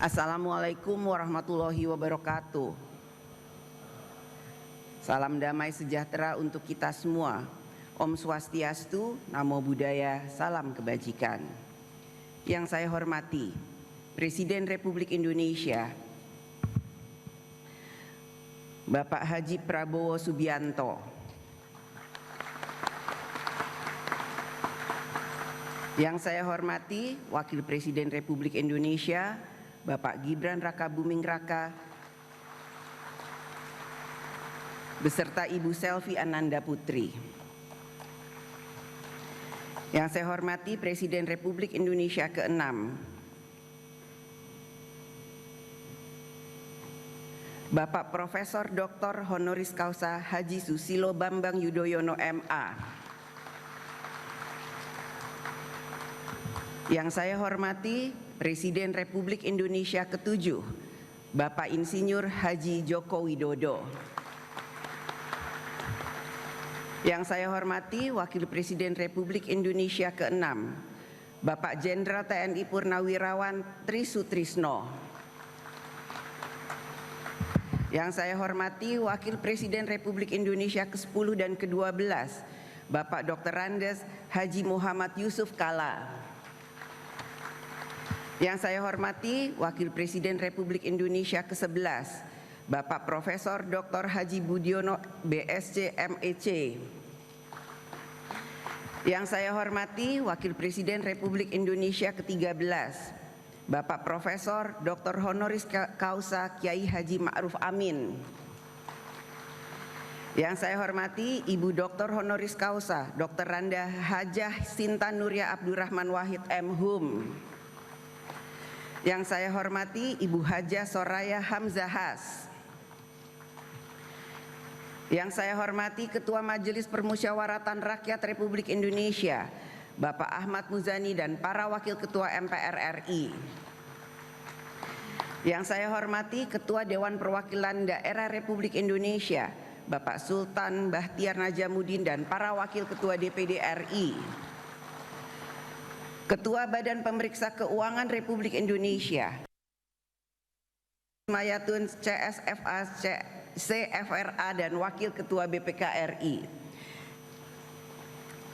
Assalamualaikum warahmatullahi wabarakatuh. Salam damai sejahtera untuk kita semua. Om Swastiastu, Namo Buddhaya, salam kebajikan. Yang saya hormati Presiden Republik Indonesia Bapak Haji Prabowo Subianto, yang saya hormati Wakil Presiden Republik Indonesia Bapak Gibran Rakabuming Raka beserta Ibu Selvi Ananda Putri. Yang saya hormati Presiden Republik Indonesia ke-6 Bapak Profesor Dr. Honoris Causa Haji Susilo Bambang Yudhoyono MA. Yang saya hormati Presiden Republik Indonesia ke-7 Bapak Insinyur Haji Joko Widodo. Yang saya hormati Wakil Presiden Republik Indonesia ke-6 Bapak Jenderal TNI Purnawirawan Tri Sutrisno. Yang saya hormati Wakil Presiden Republik Indonesia ke-10 dan ke-12 Bapak Dr. Andes Haji Muhammad Yusuf Kalla. Yang saya hormati Wakil Presiden Republik Indonesia ke-11 Bapak Profesor Dr. Haji Budiono BSc MEC. Yang saya hormati Wakil Presiden Republik Indonesia ke-13 Bapak Profesor Dr. Honoris Causa Kiai Haji Ma'ruf Amin. Yang saya hormati Ibu Dr. Honoris Causa Dr. Randa Hajah Sinta Nuria Abdurrahman Wahid M.Hum. Yang saya hormati Ibu Hajah Soraya Hamzahas. Yang saya hormati Ketua Majelis Permusyawaratan Rakyat Republik Indonesia Bapak Ahmad Muzani dan para Wakil Ketua MPR RI. Yang saya hormati Ketua Dewan Perwakilan Daerah Republik Indonesia Bapak Sultan Bahtiar Najamuddin dan para Wakil Ketua DPD RI. Ketua Badan Pemeriksa Keuangan Republik Indonesia Mayatun CSFA CFRA dan Wakil Ketua BPK RI.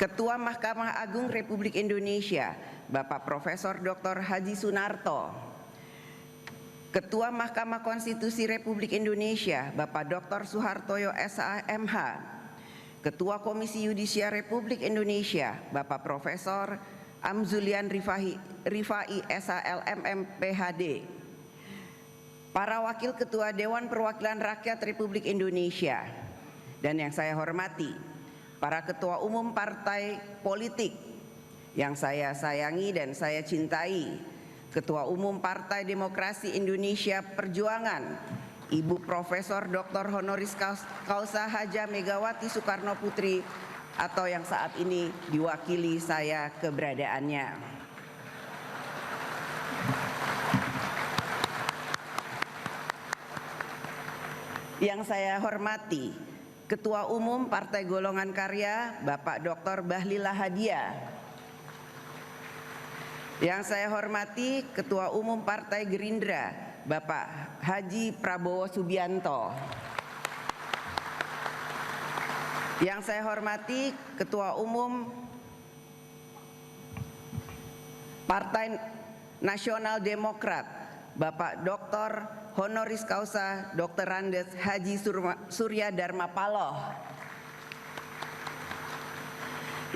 Ketua Mahkamah Agung Republik Indonesia Bapak Profesor Dr. Haji Sunarto. Ketua Mahkamah Konstitusi Republik Indonesia Bapak Dr. Suhartoyo SH.MH. Ketua Komisi Yudisial Republik Indonesia Bapak Profesor Amzulian Rifai SHLMM PhD. Para Wakil Ketua Dewan Perwakilan Rakyat Republik Indonesia. Dan yang saya hormati para Ketua Umum Partai Politik yang saya sayangi dan saya cintai, Ketua Umum Partai Demokrasi Indonesia Perjuangan Ibu Profesor Dr. Honoris Causa Haja Megawati Soekarno Putri atau yang saat ini diwakili saya keberadaannya. Yang saya hormati Ketua Umum Partai Golongan Karya Bapak Dr. Bahlil Lahadiah. Yang saya hormati Ketua Umum Partai Gerindra Bapak Haji Prabowo Subianto. Yang saya hormati Ketua Umum Partai Nasional Demokrat Bapak Dr. Honoris Causa Dr. Andes Haji Surya Dharma Paloh.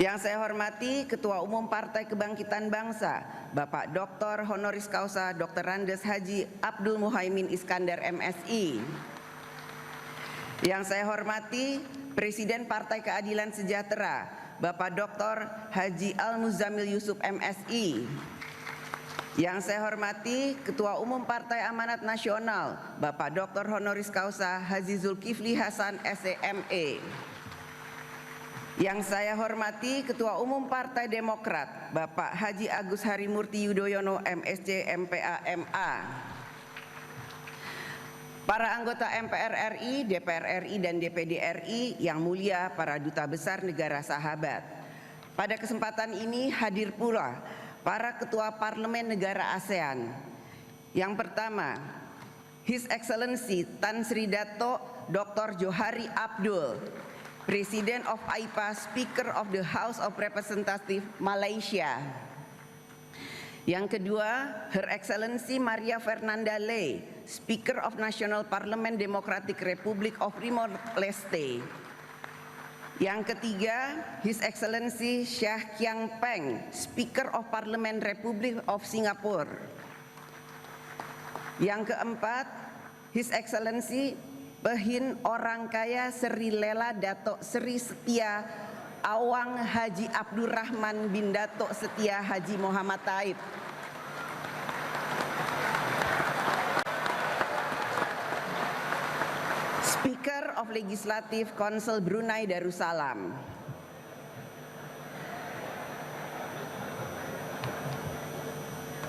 Yang saya hormati Ketua Umum Partai Kebangkitan Bangsa Bapak Dr. Honoris Causa Dr. Andes Haji Abdul Muhaimin Iskandar MSI. Yang saya hormati Presiden Partai Keadilan Sejahtera Bapak Dr. Haji Al-Muzamil Yusuf MSI. Yang saya hormati Ketua Umum Partai Amanat Nasional Bapak Dr. Honoris Causa Haji Zulkifli Hasan SEME. Yang saya hormati Ketua Umum Partai Demokrat Bapak Haji Agus Harimurti Yudhoyono MSc MPA MA. Para anggota MPR RI, DPR RI, dan DPD RI yang mulia para duta besar negara sahabat. Pada kesempatan ini hadir pula para ketua parlemen negara ASEAN Yang pertama, His Excellency Tan Sri Dato Dr. Johari Abdul, President of AIPA, Speaker of the House of Representatives Malaysia. Yang kedua, Her Excellency Maria Fernanda Lei, Speaker of National Parliament Democratic Republic of Timor-Leste. Yang ketiga, His Excellency Shah Kiang Peng, Speaker of Parliament Republic of Singapore. Yang keempat, His Excellency Pehin Orang Kaya Sri Lela Dato Sri Setia Awang Haji Abdurrahman bin Dato Setia Haji Muhammad Taib. Speaker of Legislative Council Brunei Darussalam.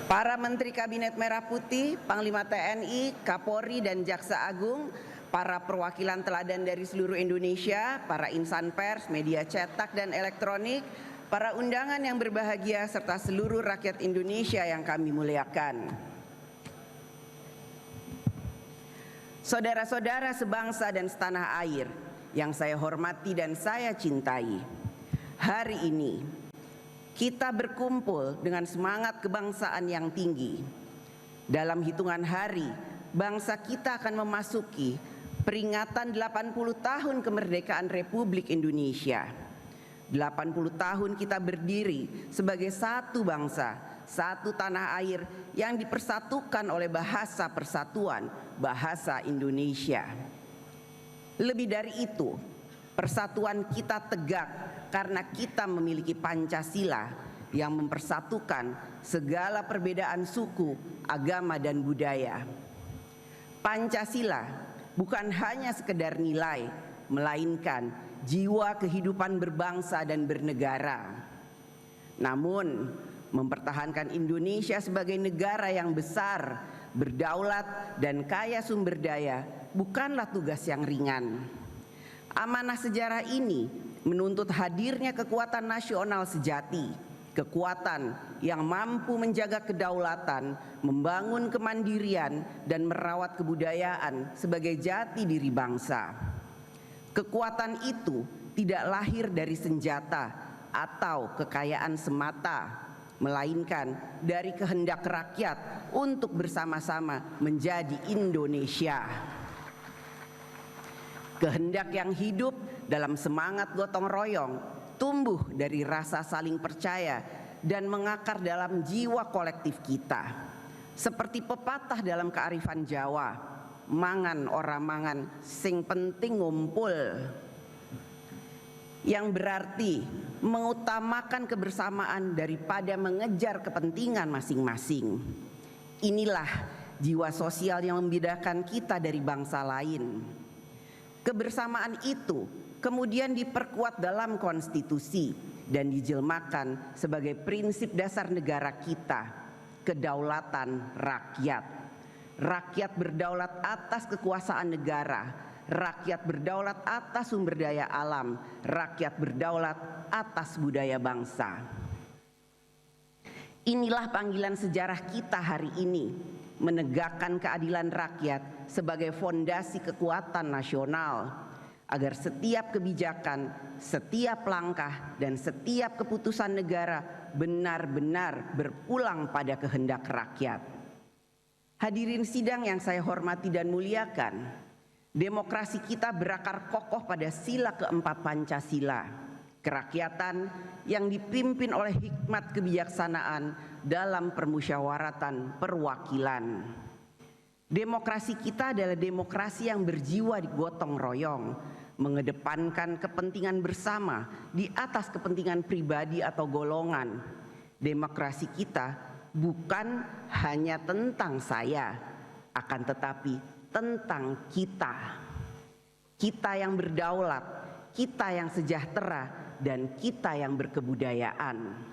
Para Menteri Kabinet Merah Putih, Panglima TNI, Kapolri dan Jaksa Agung, para perwakilan teladan dari seluruh Indonesia, para insan pers, media cetak dan elektronik, para undangan yang berbahagia, serta seluruh rakyat Indonesia yang kami muliakan. Saudara-saudara sebangsa dan setanah air yang saya hormati dan saya cintai, hari ini kita berkumpul dengan semangat kebangsaan yang tinggi. Dalam hitungan hari, bangsa kita akan memasuki peringatan 80 tahun kemerdekaan Republik Indonesia. 80 tahun kita berdiri sebagai satu bangsa, satu tanah air yang dipersatukan oleh bahasa persatuan, bahasa Indonesia. Lebih dari itu, persatuan kita tegak karena kita memiliki Pancasila yang mempersatukan segala perbedaan suku, agama, dan budaya. Pancasila bukan hanya sekedar nilai, melainkan jiwa kehidupan berbangsa dan bernegara. Namun, mempertahankan Indonesia sebagai negara yang besar, berdaulat, dan kaya sumber daya bukanlah tugas yang ringan. Amanah sejarah ini menuntut hadirnya kekuatan nasional sejati, kekuatan yang mampu menjaga kedaulatan, membangun kemandirian, dan merawat kebudayaan sebagai jati diri bangsa. Kekuatan itu tidak lahir dari senjata atau kekayaan semata, melainkan dari kehendak rakyat untuk bersama-sama menjadi Indonesia. Kehendak yang hidup dalam semangat gotong royong, tumbuh dari rasa saling percaya dan mengakar dalam jiwa kolektif kita. Seperti pepatah dalam kearifan Jawa, mangan ora mangan sing penting ngumpul, yang berarti mengutamakan kebersamaan daripada mengejar kepentingan masing-masing. Inilah jiwa sosial yang membedakan kita dari bangsa lain. Kebersamaan itu kemudian diperkuat dalam konstitusi dan dijelmakan sebagai prinsip dasar negara kita, kedaulatan rakyat. Rakyat berdaulat atas kekuasaan negara, rakyat berdaulat atas sumber daya alam, rakyat berdaulat atas budaya bangsa. Inilah panggilan sejarah kita hari ini, menegakkan keadilan rakyat sebagai fondasi kekuatan nasional, agar setiap kebijakan, setiap langkah, dan setiap keputusan negara benar-benar berpulang pada kehendak rakyat. Hadirin sidang yang saya hormati dan muliakan, demokrasi kita berakar kokoh pada sila keempat Pancasila, kerakyatan yang dipimpin oleh hikmat kebijaksanaan dalam permusyawaratan perwakilan. Demokrasi kita adalah demokrasi yang berjiwa gotong royong, mengedepankan kepentingan bersama di atas kepentingan pribadi atau golongan. Demokrasi kita bukan hanya tentang saya, akan tetapi tentang kita. Kita yang berdaulat, kita yang sejahtera, dan kita yang berkebudayaan.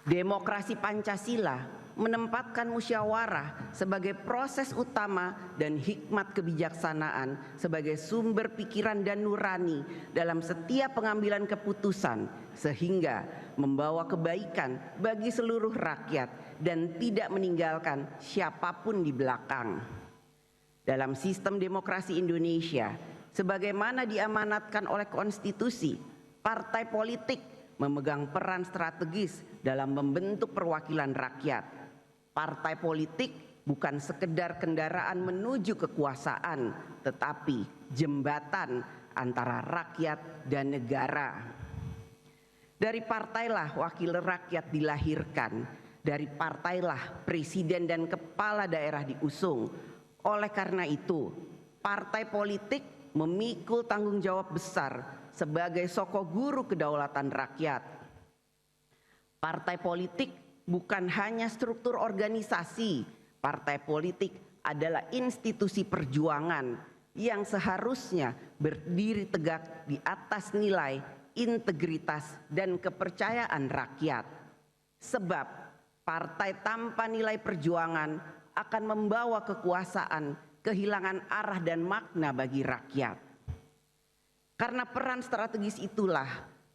Demokrasi Pancasila menempatkan musyawarah sebagai proses utama dan hikmat kebijaksanaan sebagai sumber pikiran dan nurani dalam setiap pengambilan keputusan, sehingga membawa kebaikan bagi seluruh rakyat dan tidak meninggalkan siapapun di belakang. Dalam sistem demokrasi Indonesia, sebagaimana diamanatkan oleh konstitusi, partai politik memegang peran strategis dalam membentuk perwakilan rakyat. Partai politik bukan sekedar kendaraan menuju kekuasaan, tetapi jembatan antara rakyat dan negara. Dari partailah wakil rakyat dilahirkan, dari partailah presiden dan kepala daerah diusung. Oleh karena itu, partai politik memikul tanggung jawab besar sebagai soko guru kedaulatan rakyat. Partai politik bukan hanya struktur organisasi, partai politik adalah institusi perjuangan yang seharusnya berdiri tegak di atas nilai, integritas, dan kepercayaan rakyat. Sebab partai tanpa nilai perjuangan akan membawa kekuasaan kehilangan arah dan makna bagi rakyat. Karena peran strategis itulah,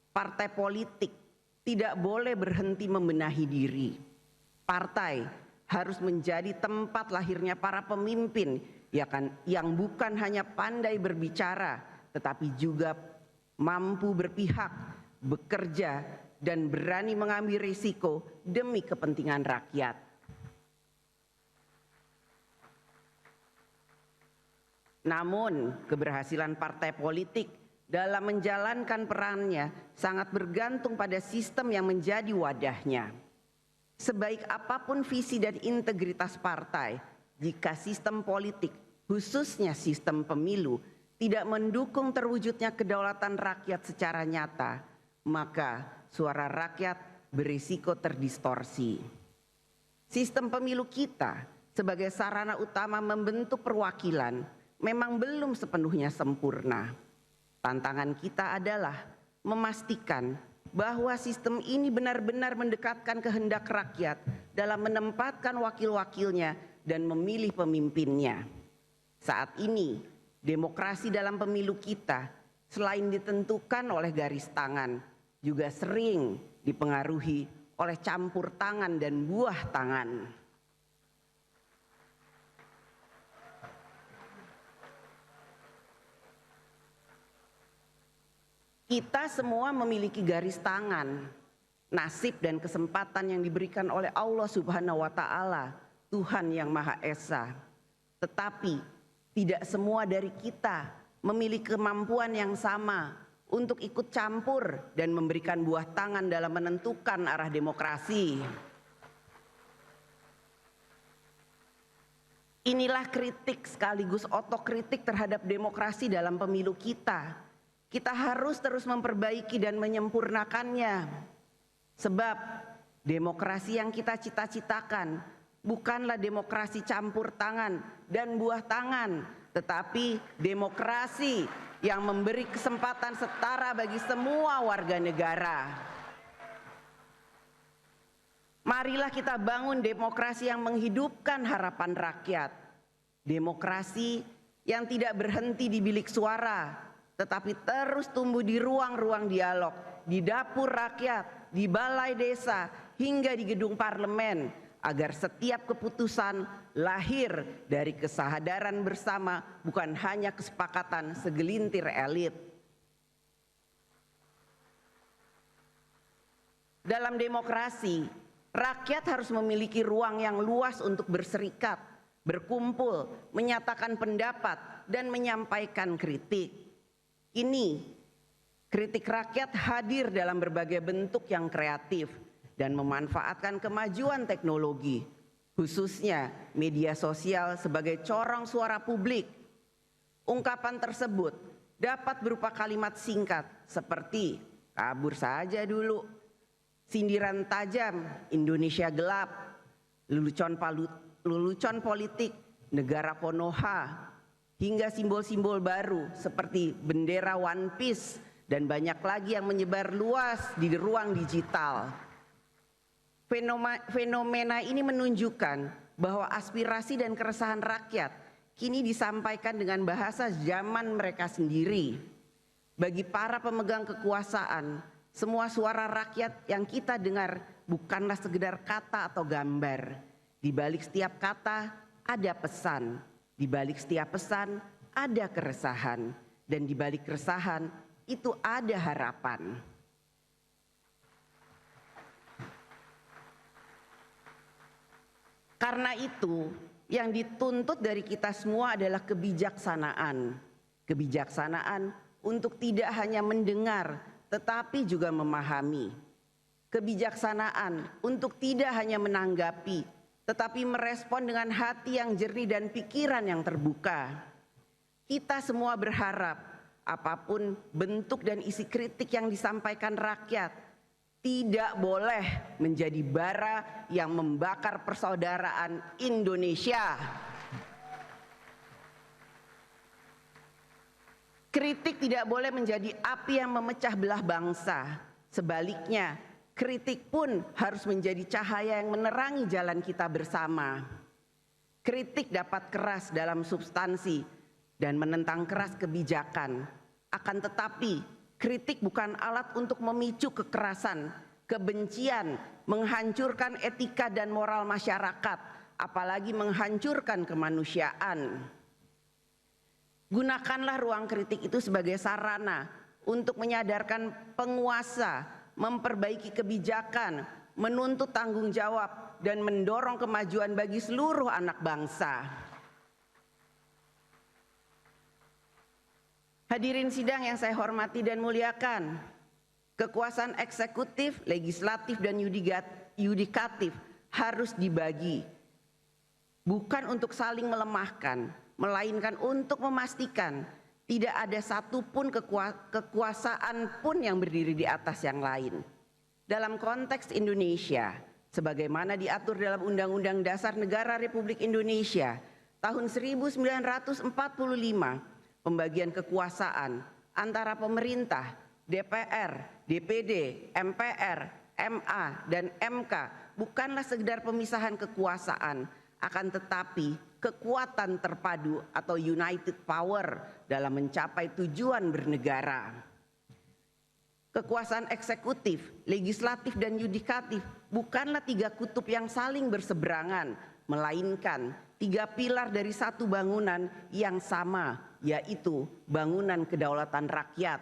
partai politik tidak boleh berhenti membenahi diri. Partai harus menjadi tempat lahirnya para pemimpin yang bukan hanya pandai berbicara, tetapi juga mampu berpihak, bekerja, dan berani mengambil risiko demi kepentingan rakyat. Namun, keberhasilan partai politik dalam menjalankan perannya sangat bergantung pada sistem yang menjadi wadahnya. Sebaik apapun visi dan integritas partai, jika sistem politik, khususnya sistem pemilu, tidak mendukung terwujudnya kedaulatan rakyat secara nyata, maka suara rakyat berisiko terdistorsi. Sistem pemilu kita sebagai sarana utama membentuk perwakilan memang belum sepenuhnya sempurna. Tantangan kita adalah memastikan bahwa sistem ini benar-benar mendekatkan kehendak rakyat dalam menempatkan wakil-wakilnya dan memilih pemimpinnya. Saat ini, demokrasi dalam pemilu kita selain ditentukan oleh garis tangan, juga sering dipengaruhi oleh campur tangan dan buah tangan. Kita semua memiliki garis tangan, nasib dan kesempatan yang diberikan oleh Allah Subhanahu wa Ta'ala, Tuhan yang Maha Esa. Tetapi tidak semua dari kita memiliki kemampuan yang sama untuk ikut campur dan memberikan buah tangan dalam menentukan arah demokrasi. Inilah kritik sekaligus otokritik terhadap demokrasi dalam pemilu kita. Kita harus terus memperbaiki dan menyempurnakannya. Sebab demokrasi yang kita cita-citakan bukanlah demokrasi campur tangan dan buah tangan, tetapi demokrasi yang memberi kesempatan setara bagi semua warga negara. Marilah kita bangun demokrasi yang menghidupkan harapan rakyat. Demokrasi yang tidak berhenti di bilik suara, tetapi terus tumbuh di ruang-ruang dialog, di dapur rakyat, di balai desa, hingga di gedung parlemen, agar setiap keputusan lahir dari kesadaran bersama, bukan hanya kesepakatan segelintir elit. Dalam demokrasi, rakyat harus memiliki ruang yang luas untuk berserikat, berkumpul, menyatakan pendapat, dan menyampaikan kritik. Ini, kritik rakyat hadir dalam berbagai bentuk yang kreatif dan memanfaatkan kemajuan teknologi, khususnya media sosial sebagai corong suara publik. Ungkapan tersebut dapat berupa kalimat singkat seperti kabur saja dulu, sindiran tajam, Indonesia gelap, lelucon politik, negara Konoha, hingga simbol-simbol baru seperti bendera One Piece dan banyak lagi yang menyebar luas di ruang digital. Fenomena ini menunjukkan bahwa aspirasi dan keresahan rakyat kini disampaikan dengan bahasa zaman mereka sendiri. Bagi para pemegang kekuasaan, semua suara rakyat yang kita dengar bukanlah sekedar kata atau gambar. Di balik setiap kata ada pesan, di balik setiap pesan ada keresahan, dan di balik keresahan itu ada harapan. Karena itu, yang dituntut dari kita semua adalah kebijaksanaan. Kebijaksanaan untuk tidak hanya mendengar, tetapi juga memahami. Kebijaksanaan untuk tidak hanya menanggapi, tetapi merespon dengan hati yang jernih dan pikiran yang terbuka. Kita semua berharap apapun bentuk dan isi kritik yang disampaikan rakyat tidak boleh menjadi bara yang membakar persaudaraan Indonesia. Kritik tidak boleh menjadi api yang memecah belah bangsa. Sebaliknya, kritik pun harus menjadi cahaya yang menerangi jalan kita bersama. Kritik dapat keras dalam substansi dan menentang keras kebijakan. Akan tetapi, kritik bukan alat untuk memicu kekerasan, kebencian, menghancurkan etika dan moral masyarakat, apalagi menghancurkan kemanusiaan. Gunakanlah ruang kritik itu sebagai sarana untuk menyadarkan penguasa, memperbaiki kebijakan, menuntut tanggung jawab, dan mendorong kemajuan bagi seluruh anak bangsa. Hadirin sidang yang saya hormati dan muliakan, kekuasaan eksekutif, legislatif, dan yudikatif harus dibagi. Bukan untuk saling melemahkan, melainkan untuk memastikan tidak ada satupun kekuasaan pun yang berdiri di atas yang lain. Dalam konteks Indonesia, sebagaimana diatur dalam Undang-Undang Dasar Negara Republik Indonesia tahun 1945, pembagian kekuasaan antara pemerintah, DPR, DPD, MPR, MA, dan MK bukanlah sekedar pemisahan kekuasaan, akan tetapi kekuatan terpadu atau united power dalam mencapai tujuan bernegara. Kekuasaan eksekutif, legislatif, dan yudikatif bukanlah tiga kutub yang saling berseberangan, melainkan tiga pilar dari satu bangunan yang sama, yaitu bangunan kedaulatan rakyat.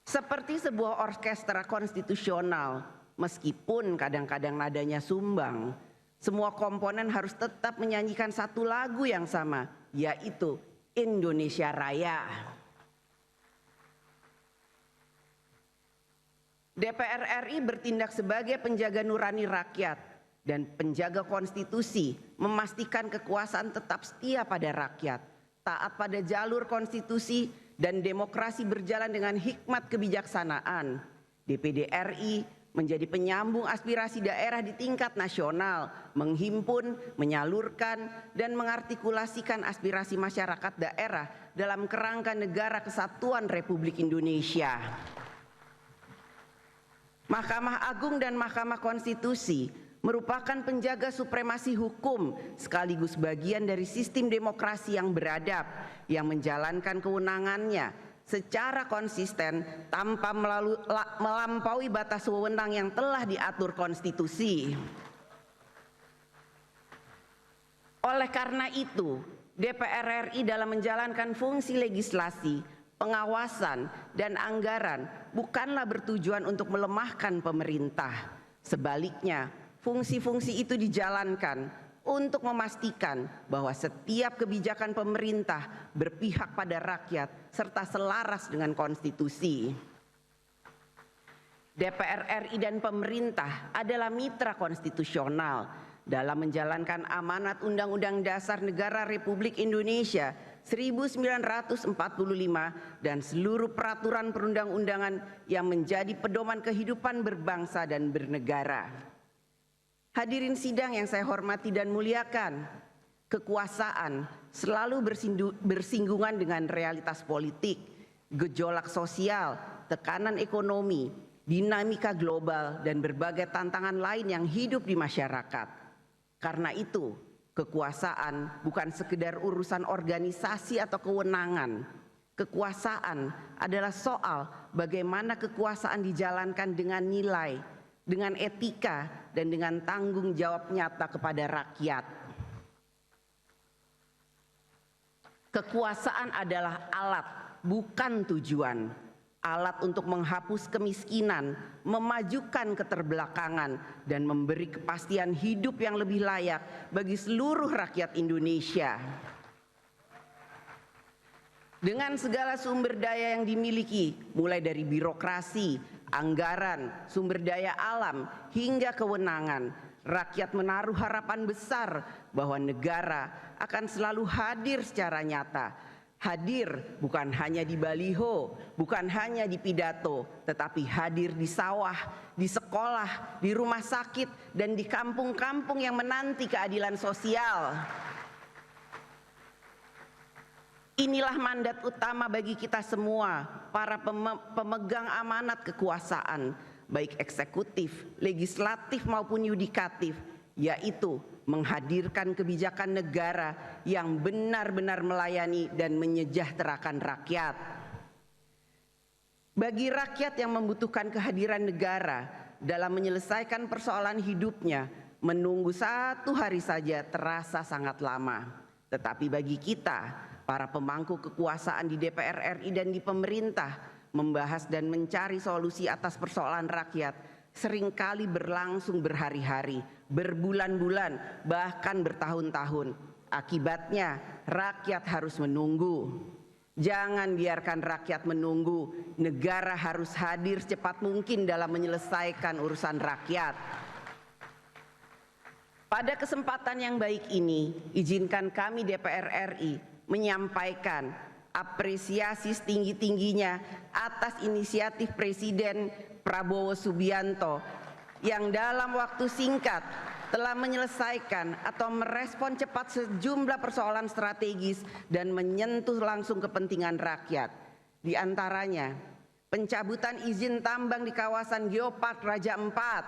Seperti sebuah orkestra konstitusional, meskipun kadang-kadang nadanya sumbang, semua komponen harus tetap menyanyikan satu lagu yang sama, yaitu Indonesia Raya. DPR RI bertindak sebagai penjaga nurani rakyat dan penjaga konstitusi, memastikan kekuasaan tetap setia pada rakyat, taat pada jalur konstitusi, dan demokrasi berjalan dengan hikmat kebijaksanaan. DPD RI menjadi penyambung aspirasi daerah di tingkat nasional, menghimpun, menyalurkan, dan mengartikulasikan aspirasi masyarakat daerah dalam kerangka Negara Kesatuan Republik Indonesia. Mahkamah Agung dan Mahkamah Konstitusi merupakan penjaga supremasi hukum sekaligus bagian dari sistem demokrasi yang beradab yang menjalankan kewenangannya secara konsisten tanpa melampaui batas wewenang yang telah diatur konstitusi. Oleh karena itu, DPR RI dalam menjalankan fungsi legislasi, pengawasan, dan anggaran bukanlah bertujuan untuk melemahkan pemerintah. Sebaliknya, fungsi-fungsi itu dijalankan untuk memastikan bahwa setiap kebijakan pemerintah berpihak pada rakyat serta selaras dengan konstitusi. DPR RI dan pemerintah adalah mitra konstitusional dalam menjalankan amanat Undang-Undang Dasar Negara Republik Indonesia 1945 dan seluruh peraturan perundang-undangan yang menjadi pedoman kehidupan berbangsa dan bernegara. Hadirin sidang yang saya hormati dan muliakan, kekuasaan selalu bersinggungan dengan realitas politik, gejolak sosial, tekanan ekonomi, dinamika global, dan berbagai tantangan lain yang hidup di masyarakat. Karena itu, kekuasaan bukan sekedar urusan organisasi atau kewenangan. Kekuasaan adalah soal bagaimana kekuasaan dijalankan dengan nilai, dengan etika, dan dengan tanggung jawab nyata kepada rakyat. Kekuasaan adalah alat, bukan tujuan. Alat untuk menghapus kemiskinan, memajukan keterbelakangan, dan memberi kepastian hidup yang lebih layak bagi seluruh rakyat Indonesia. Dengan segala sumber daya yang dimiliki, mulai dari birokrasi, anggaran, sumber daya alam, hingga kewenangan, rakyat menaruh harapan besar bahwa negara akan selalu hadir secara nyata. Hadir bukan hanya di baliho, bukan hanya di pidato, tetapi hadir di sawah, di sekolah, di rumah sakit, dan di kampung-kampung yang menanti keadilan sosial. Inilah mandat utama bagi kita semua, para pemegang amanat kekuasaan, baik eksekutif, legislatif maupun yudikatif, yaitu menghadirkan kebijakan negara yang benar-benar melayani dan menyejahterakan rakyat. Bagi rakyat yang membutuhkan kehadiran negara dalam menyelesaikan persoalan hidupnya, menunggu 1 hari saja terasa sangat lama. Tetapi bagi kita, para pemangku kekuasaan di DPR RI dan di pemerintah, membahas dan mencari solusi atas persoalan rakyat seringkali berlangsung berhari-hari, berbulan-bulan, bahkan bertahun-tahun. Akibatnya rakyat harus menunggu. Jangan biarkan rakyat menunggu. Negara harus hadir secepat mungkin dalam menyelesaikan urusan rakyat. Pada kesempatan yang baik ini, izinkan kami DPR RI menyampaikan apresiasi setinggi-tingginya atas inisiatif Presiden Prabowo Subianto yang dalam waktu singkat telah menyelesaikan atau merespon cepat sejumlah persoalan strategis dan menyentuh langsung kepentingan rakyat. Di antaranya, pencabutan izin tambang di kawasan Geopark Raja Ampat,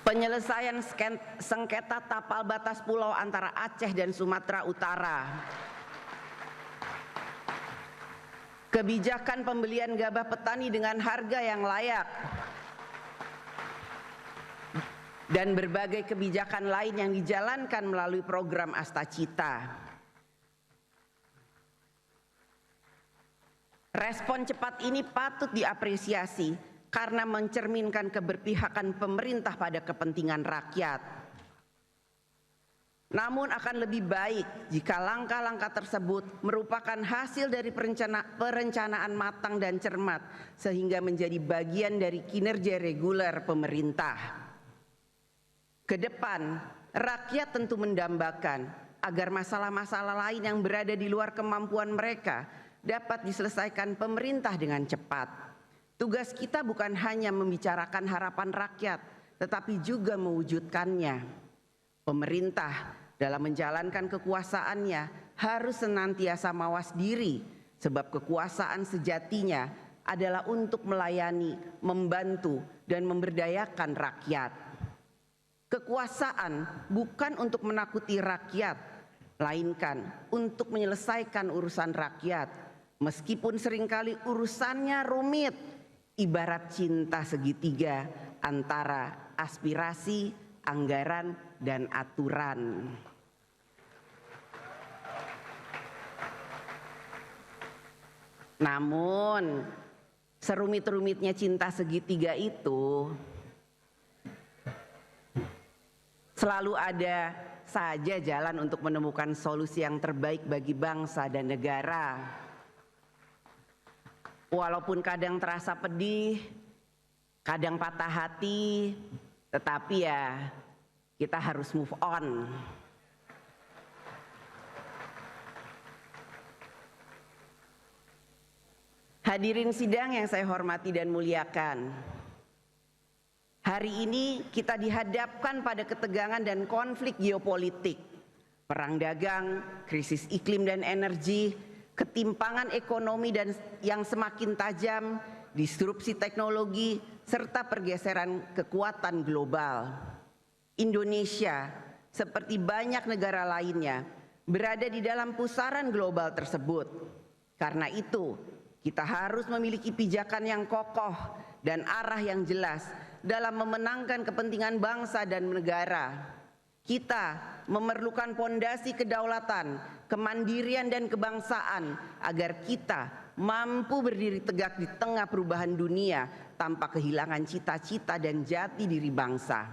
penyelesaian sengketa tapal batas pulau antara Aceh dan Sumatera Utara, kebijakan pembelian gabah petani dengan harga yang layak, dan berbagai kebijakan lain yang dijalankan melalui program Astacita. Respon cepat ini patut diapresiasi karena mencerminkan keberpihakan pemerintah pada kepentingan rakyat. Namun akan lebih baik jika langkah-langkah tersebut merupakan hasil dari perencanaan matang dan cermat sehingga menjadi bagian dari kinerja reguler pemerintah. Kedepan, rakyat tentu mendambakan agar masalah-masalah lain yang berada di luar kemampuan mereka dapat diselesaikan pemerintah dengan cepat. Tugas kita bukan hanya membicarakan harapan rakyat, tetapi juga mewujudkannya. Pemerintah dalam menjalankan kekuasaannya harus senantiasa mawas diri, sebab kekuasaan sejatinya adalah untuk melayani, membantu, dan memberdayakan rakyat. Kekuasaan bukan untuk menakuti rakyat, melainkan untuk menyelesaikan urusan rakyat. Meskipun seringkali urusannya rumit, ibarat cinta segitiga antara aspirasi, anggaran, dan aturan. Namun, serumit-rumitnya cinta segitiga itu selalu ada saja jalan untuk menemukan solusi yang terbaik bagi bangsa dan negara. Walaupun kadang terasa pedih, kadang patah hati, tetapi ya kita harus move on. Hadirin sidang yang saya hormati dan muliakan, hari ini kita dihadapkan pada ketegangan dan konflik geopolitik, perang dagang, krisis iklim dan energi, ketimpangan ekonomi dan yang semakin tajam, disrupsi teknologi, serta pergeseran kekuatan global. Indonesia, seperti banyak negara lainnya, berada di dalam pusaran global tersebut. Karena itu, kita harus memiliki pijakan yang kokoh dan arah yang jelas dalam memenangkan kepentingan bangsa dan negara. Kita memerlukan pondasi kedaulatan, kemandirian dan kebangsaan agar kita mampu berdiri tegak di tengah perubahan dunia tanpa kehilangan cita-cita dan jati diri bangsa.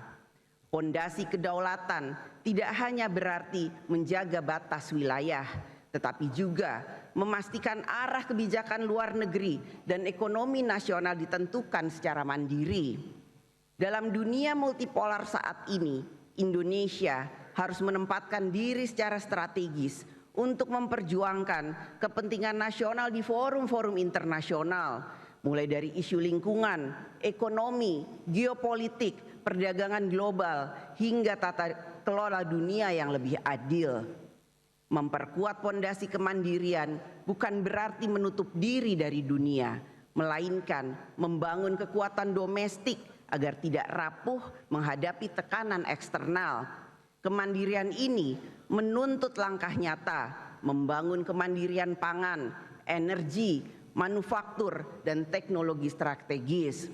Pondasi kedaulatan tidak hanya berarti menjaga batas wilayah, tetapi juga memastikan arah kebijakan luar negeri dan ekonomi nasional ditentukan secara mandiri. Dalam dunia multipolar saat ini, Indonesia harus menempatkan diri secara strategis untuk memperjuangkan kepentingan nasional di forum-forum internasional, mulai dari isu lingkungan, ekonomi, geopolitik, perdagangan global, hingga tata kelola dunia yang lebih adil. Memperkuat pondasi kemandirian bukan berarti menutup diri dari dunia, melainkan membangun kekuatan domestik agar tidak rapuh menghadapi tekanan eksternal. Kemandirian ini menuntut langkah nyata, membangun kemandirian pangan, energi, manufaktur, dan teknologi strategis.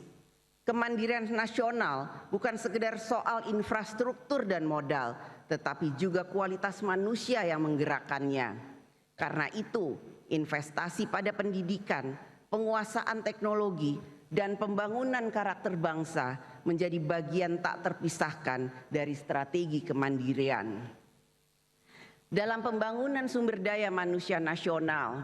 Kemandirian nasional bukan sekedar soal infrastruktur dan modal, tetapi juga kualitas manusia yang menggerakkannya. Karena itu, investasi pada pendidikan, penguasaan teknologi, dan pembangunan karakter bangsa menjadi bagian tak terpisahkan dari strategi kemandirian. Dalam pembangunan sumber daya manusia nasional,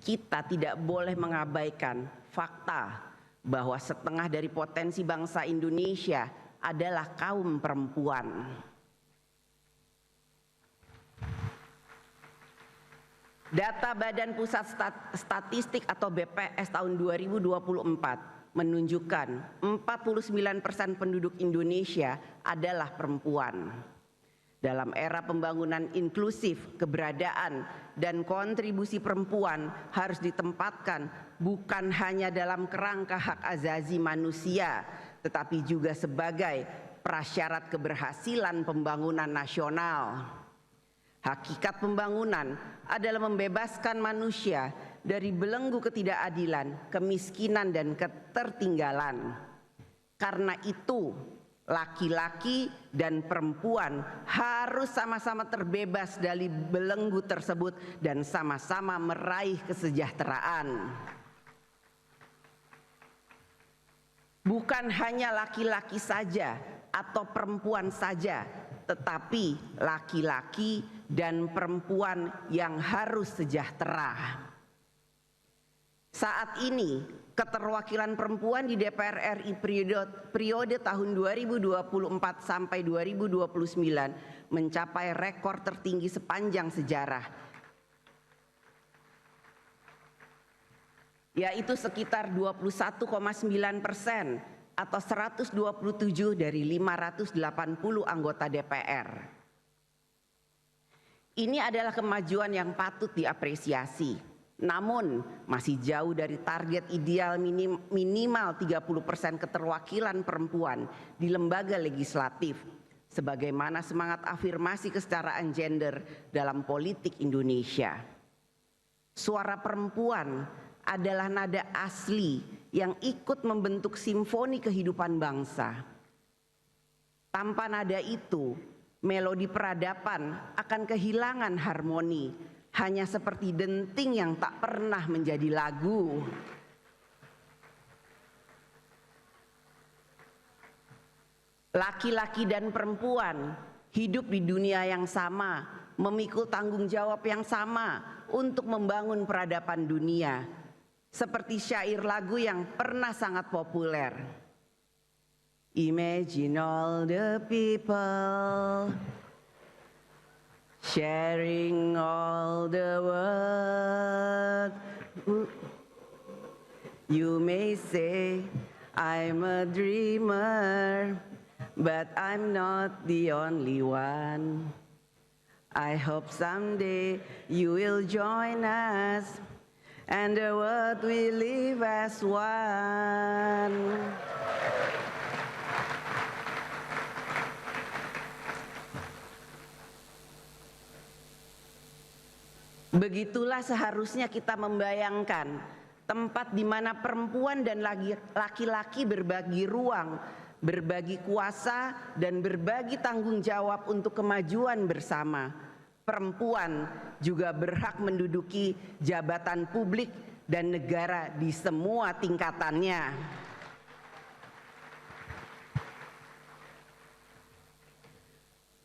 kita tidak boleh mengabaikan fakta bahwa setengah dari potensi bangsa Indonesia adalah kaum perempuan. Data Badan Pusat Statistik atau BPS tahun 2024 menunjukkan 49% penduduk Indonesia adalah perempuan. Dalam era pembangunan inklusif, keberadaan dan kontribusi perempuan harus ditempatkan bukan hanya dalam kerangka hak azazi manusia, tetapi juga sebagai prasyarat keberhasilan pembangunan nasional. Hakikat pembangunan adalah membebaskan manusia dari belenggu ketidakadilan, kemiskinan, dan ketertinggalan. Karena itu, laki-laki dan perempuan harus sama-sama terbebas dari belenggu tersebut dan sama-sama meraih kesejahteraan. Bukan hanya laki-laki saja atau perempuan saja, tetapi laki-laki dan perempuan yang harus sejahtera. Saat ini, keterwakilan perempuan di DPR RI periode tahun 2024 sampai 2029 mencapai rekor tertinggi sepanjang sejarah, yaitu sekitar 21,9% atau 127 dari 580 anggota DPR. Ini adalah kemajuan yang patut diapresiasi. Namun masih jauh dari target ideal minimal 30% keterwakilan perempuan di lembaga legislatif, sebagaimana semangat afirmasi kesetaraan gender dalam politik Indonesia. Suara perempuan adalah nada asli yang ikut membentuk simfoni kehidupan bangsa. Tanpa nada itu, melodi peradaban akan kehilangan harmoni, hanya seperti denting yang tak pernah menjadi lagu. Laki-laki dan perempuan hidup di dunia yang sama, memikul tanggung jawab yang sama untuk membangun peradaban dunia. Seperti syair lagu yang pernah sangat populer. Imagine all the people sharing all the world. You may say I'm a dreamer, but I'm not the only one. I hope someday you will join us and the world will live as one. Begitulah seharusnya kita membayangkan tempat di mana perempuan dan laki-laki berbagi ruang, berbagi kuasa, dan berbagi tanggung jawab untuk kemajuan bersama. Perempuan juga berhak menduduki jabatan publik dan negara di semua tingkatannya.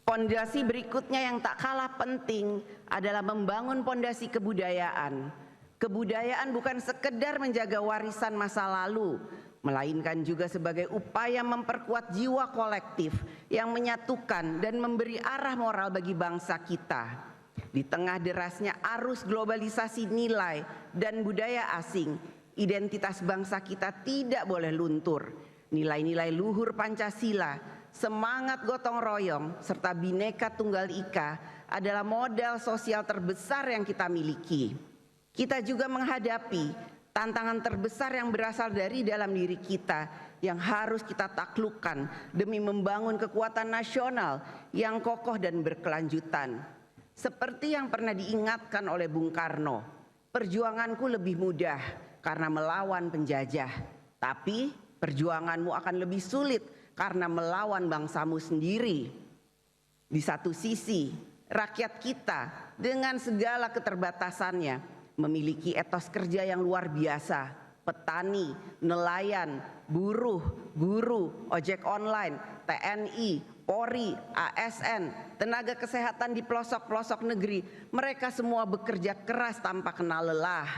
Pondasi berikutnya yang tak kalah penting adalah membangun pondasi kebudayaan. Kebudayaan bukan sekedar menjaga warisan masa lalu, melainkan juga sebagai upaya memperkuat jiwa kolektif yang menyatukan dan memberi arah moral bagi bangsa kita. Di tengah derasnya arus globalisasi nilai dan budaya asing, identitas bangsa kita tidak boleh luntur. Nilai-nilai luhur Pancasila, semangat gotong royong, serta Bhinneka Tunggal Ika adalah modal sosial terbesar yang kita miliki. Kita juga menghadapi tantangan terbesar yang berasal dari dalam diri kita yang harus kita taklukkan demi membangun kekuatan nasional yang kokoh dan berkelanjutan. Seperti yang pernah diingatkan oleh Bung Karno, perjuanganku lebih mudah karena melawan penjajah, tapi perjuanganmu akan lebih sulit karena melawan bangsamu sendiri. Di satu sisi, rakyat kita dengan segala keterbatasannya memiliki etos kerja yang luar biasa. Petani, nelayan, buruh, guru, ojek online, TNI, Polri, ASN, tenaga kesehatan di pelosok-pelosok negeri, mereka semua bekerja keras tanpa kenal lelah.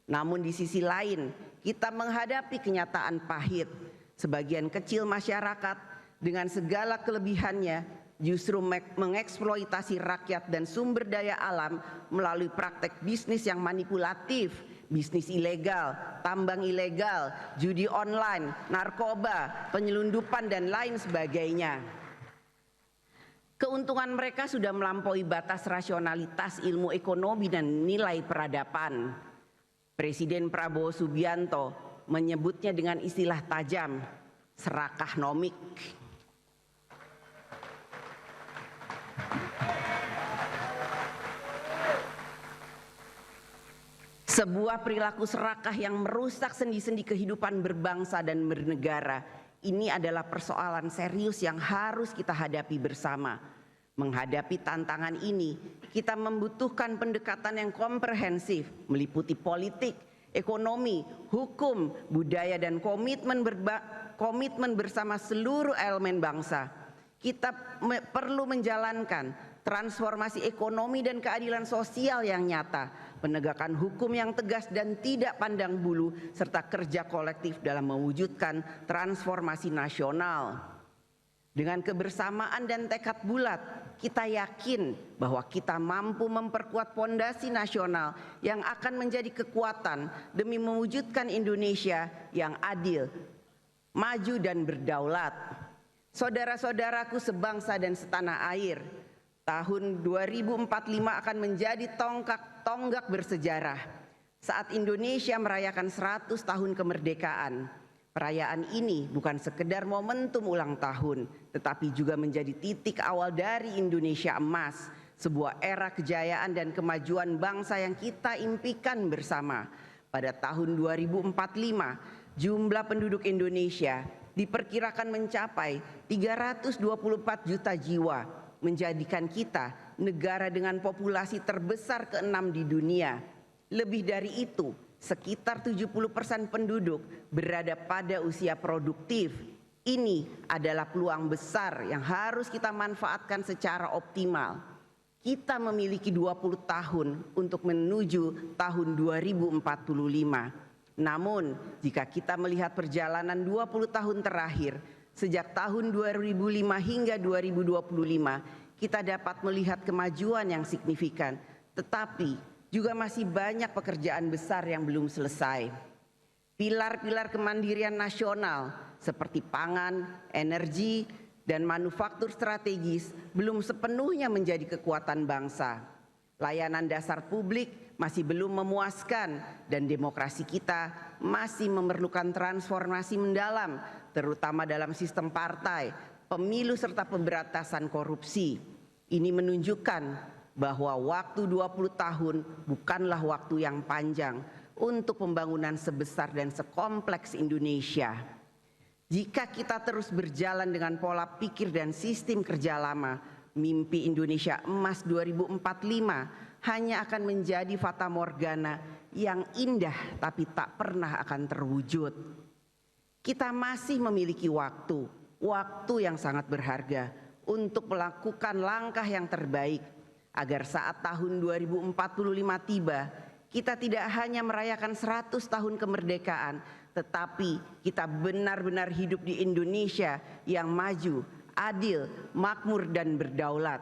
Namun di sisi lain, kita menghadapi kenyataan pahit. Sebagian kecil masyarakat dengan segala kelebihannya justru mengeksploitasi rakyat dan sumber daya alam melalui praktek bisnis yang manipulatif, bisnis ilegal, tambang ilegal, judi online, narkoba, penyelundupan, dan lain sebagainya. Keuntungan mereka sudah melampaui batas rasionalitas ilmu ekonomi dan nilai peradaban. Presiden Prabowo Subianto menyebutnya dengan istilah tajam, serakah nomik. Sebuah perilaku serakah yang merusak sendi-sendi kehidupan berbangsa dan bernegara. Ini adalah persoalan serius yang harus kita hadapi bersama. Menghadapi tantangan ini, kita membutuhkan pendekatan yang komprehensif, meliputi politik, ekonomi, hukum, budaya, dan komitmen bersama seluruh elemen bangsa. Kita perlu menjalankan transformasi ekonomi dan keadilan sosial yang nyata, penegakan hukum yang tegas dan tidak pandang bulu, serta kerja kolektif dalam mewujudkan transformasi nasional. Dengan kebersamaan dan tekad bulat, kita yakin bahwa kita mampu memperkuat pondasi nasional yang akan menjadi kekuatan demi mewujudkan Indonesia yang adil, maju, dan berdaulat. Saudara-saudaraku sebangsa dan setanah air, tahun 2045 akan menjadi tonggak bersejarah saat Indonesia merayakan 100 tahun kemerdekaan. Perayaan ini bukan sekedar momentum ulang tahun, tetapi juga menjadi titik awal dari Indonesia emas, sebuah era kejayaan dan kemajuan bangsa yang kita impikan bersama. Pada tahun 2045, jumlah penduduk Indonesia diperkirakan mencapai 324 juta jiwa, menjadikan kita negara dengan populasi terbesar ke-6 di dunia. Lebih dari itu, sekitar 70% penduduk berada pada usia produktif. Ini adalah peluang besar yang harus kita manfaatkan secara optimal. Kita memiliki 20 tahun untuk menuju tahun 2045. Namun, jika kita melihat perjalanan 20 tahun terakhir, sejak tahun 2005 hingga 2025, kita dapat melihat kemajuan yang signifikan, tetapi juga masih banyak pekerjaan besar yang belum selesai. Pilar-pilar kemandirian nasional seperti pangan, energi, dan manufaktur strategis belum sepenuhnya menjadi kekuatan bangsa. Layanan dasar publik masih belum memuaskan dan demokrasi kita masih memerlukan transformasi mendalam, terutama dalam sistem partai, pemilu serta pemberantasan korupsi. Ini menunjukkan bahwa waktu 20 tahun bukanlah waktu yang panjang untuk pembangunan sebesar dan sekompleks Indonesia. Jika kita terus berjalan dengan pola pikir dan sistem kerja lama, mimpi Indonesia Emas 2045 hanya akan menjadi fata morgana yang indah tapi tak pernah akan terwujud. Kita masih memiliki waktu yang sangat berharga untuk melakukan langkah yang terbaik agar saat tahun 2045 tiba, kita tidak hanya merayakan 100 tahun kemerdekaan, tetapi kita benar-benar hidup di Indonesia yang maju, adil, makmur dan berdaulat.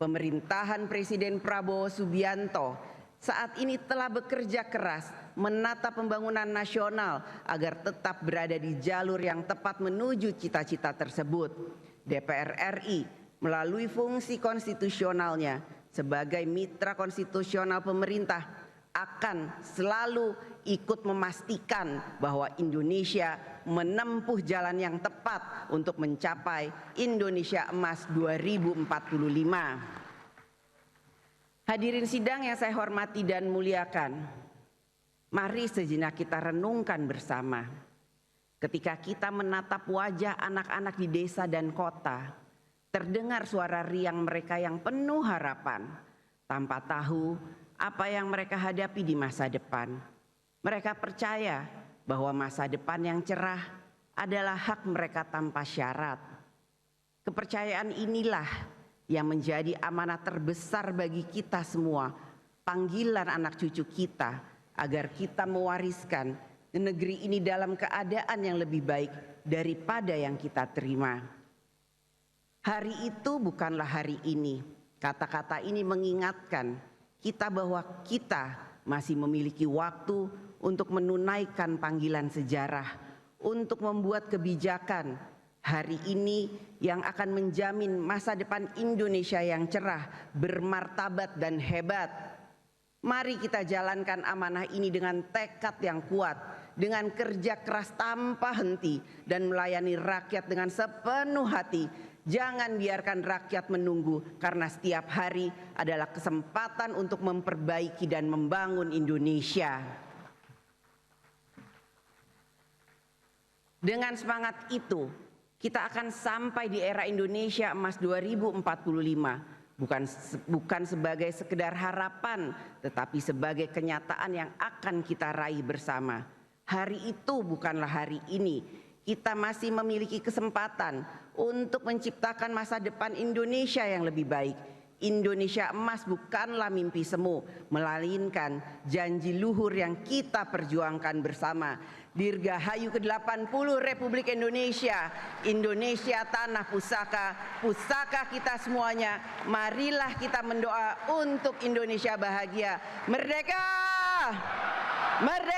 Pemerintahan Presiden Prabowo Subianto saat ini telah bekerja keras menata pembangunan nasional agar tetap berada di jalur yang tepat menuju cita-cita tersebut. DPR RI melalui fungsi konstitusionalnya sebagai mitra konstitusional pemerintah akan selalu ikut memastikan bahwa Indonesia menempuh jalan yang tepat untuk mencapai Indonesia Emas 2045. Hadirin sidang yang saya hormati dan muliakan, mari sejenak kita renungkan bersama. Ketika kita menatap wajah anak-anak di desa dan kota, terdengar suara riang mereka yang penuh harapan, tanpa tahu apa yang mereka hadapi di masa depan. Mereka percaya bahwa masa depan yang cerah adalah hak mereka tanpa syarat. Kepercayaan inilah yang menjadi amanah terbesar bagi kita semua, panggilan anak cucu kita, agar kita mewariskan negeri ini dalam keadaan yang lebih baik daripada yang kita terima. Hari itu bukanlah hari ini. Kata-kata ini mengingatkan kita bahwa kita masih memiliki waktu untuk menunaikan panggilan sejarah, untuk membuat kebijakan hari ini yang akan menjamin masa depan Indonesia yang cerah, bermartabat dan hebat. Mari kita jalankan amanah ini dengan tekad yang kuat, dengan kerja keras tanpa henti dan melayani rakyat dengan sepenuh hati. Jangan biarkan rakyat menunggu, karena setiap hari adalah kesempatan untuk memperbaiki dan membangun Indonesia. Dengan semangat itu, kita akan sampai di era Indonesia Emas 2045, bukan sebagai sekedar harapan, tetapi sebagai kenyataan yang akan kita raih bersama. Hari itu bukanlah hari ini. Kita masih memiliki kesempatan untuk menciptakan masa depan Indonesia yang lebih baik. Indonesia Emas bukanlah mimpi semu, melainkan janji luhur yang kita perjuangkan bersama. Dirgahayu ke-80 Republik Indonesia, Indonesia tanah pusaka, pusaka kita semuanya. Marilah kita mendoa untuk Indonesia bahagia. Merdeka! Merdeka!